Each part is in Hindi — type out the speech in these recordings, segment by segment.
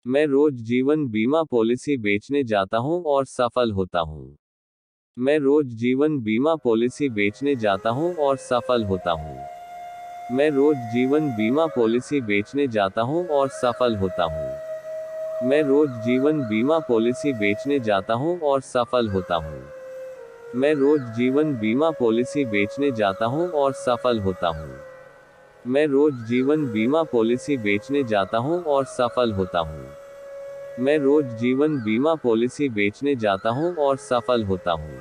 मैं रोज जीवन बीमा पॉलिसी बेचने जाता हूँ और सफल होता हूँ। मैं रोज जीवन बीमा पॉलिसी बेचने जाता हूँ और सफल होता हूँ। मैं रोज जीवन बीमा पॉलिसी बेचने जाता हूँ और सफल होता हूँ। मैं रोज जीवन बीमा पॉलिसी बेचने जाता हूँ और सफल होता हूँ। मैं रोज जीवन बीमा पॉलिसी बेचने जाता हूँ और सफल होता हूँ। मैं रोज जीवन बीमा पॉलिसी बेचने जाता हूँ और सफल होता हूँ। मैं रोज जीवन बीमा पॉलिसी बेचने जाता हूँ और सफल होता हूँ।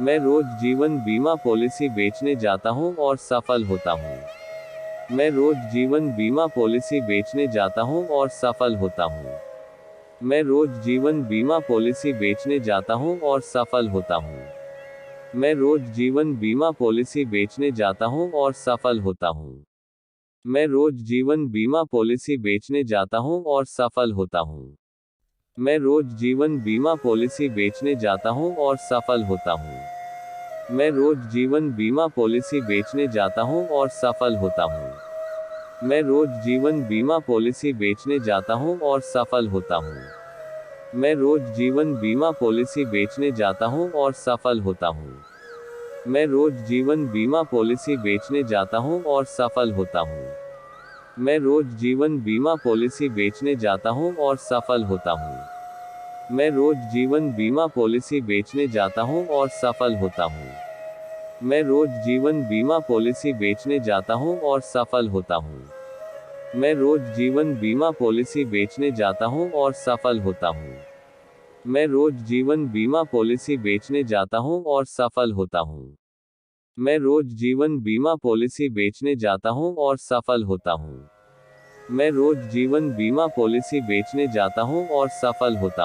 मैं रोज जीवन बीमा पॉलिसी बेचने जाता हूँ और सफल होता हूँ। मैं रोज जीवन बीमा पॉलिसी बेचने जाता हूँ और सफल होता हूँ। मैं रोज जीवन बीमा पॉलिसी बेचने जाता हूँ और सफल होता हूँ। मैं रोज जीवन बीमा पॉलिसी बेचने जाता हूँ और सफल होता हूँ। मैं रोज जीवन बीमा पॉलिसी बेचने जाता हूँ और सफल होता हूँ। मैं रोज जीवन बीमा पॉलिसी बेचने जाता हूँ और सफल होता हूँ। मैं रोज जीवन बीमा पॉलिसी बेचने जाता हूँ और सफल होता हूँ। मैं रोज जीवन बीमा पॉलिसी बेचने जाता हूँ और सफल होता हूँ। मैं रोज जीवन बीमा पॉलिसी बेचने जाता हूँ और सफल होता हूँ। मैं रोज जीवन बीमा पॉलिसी बेचने जाता हूँ और सफल होता हूँ। मैं रोज जीवन बीमा पॉलिसी बेचने जाता हूँ और सफल होता हूँ। मैं रोज जीवन बीमा पॉलिसी बेचने जाता हूँ और सफल होता हूँ। मैं रोज जीवन बीमा पॉलिसी बेचने जाता हूँ और सफल होता हूँ। मैं रोज जीवन बीमा पॉलिसी बेचने जाता हूँ और सफल होता हूँ। मैं रोज जीवन बीमा पॉलिसी बेचने जाता हूँ और सफल होता हूँ। मैं रोज जीवन बीमा पॉलिसी बेचने जाता हूँ और सफल होता हूँ। मैं रोज जीवन बीमा पॉलिसी बेचने जाता हूँ और सफल होता हूँ।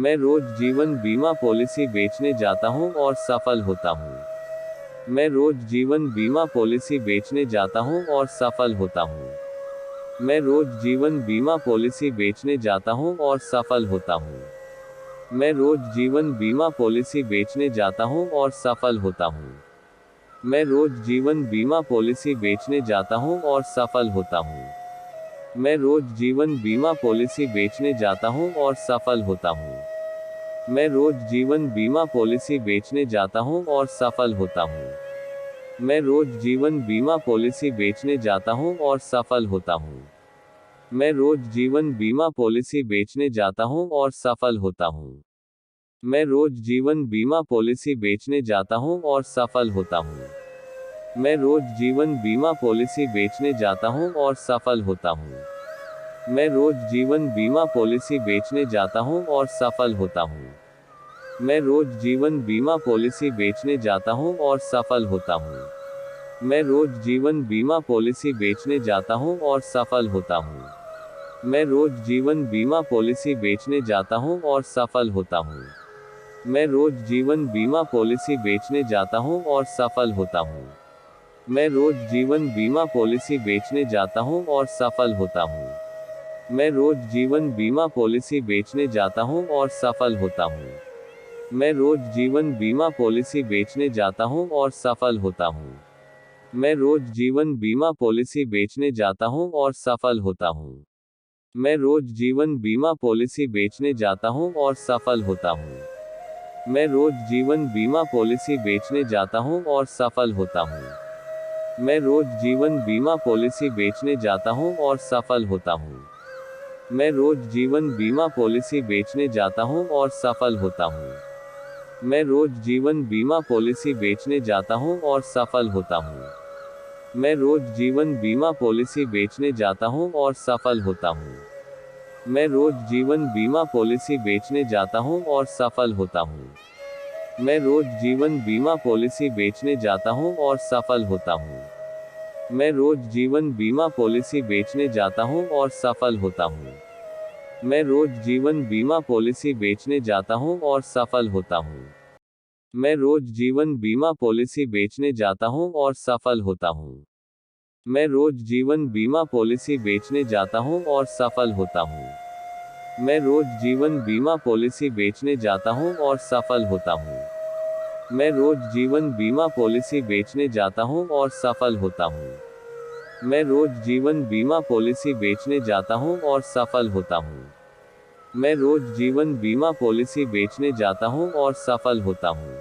मैं रोज जीवन बीमा पॉलिसी बेचने जाता हूँ और सफल होता हूँ। मैं रोज जीवन बीमा पॉलिसी बेचने जाता हूँ और सफल होता हूँ। मैं रोज जीवन बीमा पॉलिसी बेचने जाता हूँ और सफल होता हूँ। मैं रोज जीवन बीमा पॉलिसी बेचने जाता हूँ और सफल होता हूँ। मैं रोज जीवन बीमा पॉलिसी बेचने जाता हूँ और सफल होता हूँ। मैं रोज जीवन बीमा पॉलिसी बेचने जाता हूँ और सफल होता हूँ। मैं रोज जीवन बीमा पॉलिसी बेचने जाता हूँ और सफल होता हूँ। मैं रोज जीवन बीमा पॉलिसी बेचने जाता हूँ और सफल होता हूँ। मैं रोज जीवन बीमा पॉलिसी बेचने जाता हूँ और सफल होता हूँ। मैं रोज जीवन बीमा पॉलिसी बेचने जाता हूँ और सफल होता हूँ। मैं रोज जीवन बीमा पॉलिसी बेचने जाता हूँ और सफल होता हूँ। मैं रोज जीवन बीमा पॉलिसी बेचने जाता हूँ और सफल होता हूँ। मैं रोज जीवन बीमा पॉलिसी बेचने जाता हूँ और सफल होता हूँ। मैं रोज जीवन बीमा पॉलिसी बेचने जाता हूँ और सफल होता हूँ। मैं रोज जीवन बीमा पॉलिसी बेचने जाता हूँ और सफल होता हूँ। मैं रोज जीवन बीमा पॉलिसी बेचने जाता हूँ और सफल होता हूँ। मैं रोज जीवन बीमा पॉलिसी बेचने जाता हूँ और सफल होता हूँ। मैं रोज जीवन बीमा पॉलिसी बेचने जाता हूँ और सफल होता हूँ। मैं रोज जीवन बीमा पॉलिसी बेचने जाता हूँ और सफल होता हूँ। मैं रोज जीवन बीमा पॉलिसी बेचने जाता हूँ और सफल होता हूँ। मैं रोज जीवन बीमा पॉलिसी बेचने जाता हूँ और सफल होता हूँ। मैं रोज जीवन बीमा पॉलिसी बेचने जाता हूँ और सफल होता हूँ। मैं रोज जीवन बीमा पॉलिसी बेचने जाता हूँ और सफल होता हूँ। मैं रोज जीवन बीमा पॉलिसी बेचने जाता हूँ और सफल होता हूँ। मैं रोज जीवन बीमा पॉलिसी बेचने जाता हूँ और सफल होता हूँ। मैं रोज जीवन बीमा पॉलिसी बेचने जाता हूँ और सफल होता हूँ। मैं रोज जीवन बीमा पॉलिसी बेचने जाता हूँ और सफल होता हूँ। मैं रोज जीवन बीमा पॉलिसी बेचने जाता हूँ और सफल होता हूँ। मैं रोज जीवन बीमा पॉलिसी बेचने जाता हूँ और सफल होता हूँ। मैं रोज जीवन बीमा पॉलिसी बेचने जाता हूँ और सफल होता हूँ। मैं रोज जीवन बीमा पॉलिसी बेचने जाता हूँ और सफल होता हूँ। मैं रोज जीवन बीमा पॉलिसी बेचने जाता हूँ और सफल होता हूँ। मैं रोज जीवन बीमा पॉलिसी बेचने जाता हूँ और सफल होता हूँ। मैं रोज जीवन बीमा पॉलिसी बेचने जाता हूँ और सफल होता हूँ। मैं रोज जीवन बीमा पॉलिसी बेचने जाता हूं और सफल होता हूं। मैं रोज जीवन बीमा पॉलिसी बेचने जाता हूं और सफल होता हूं।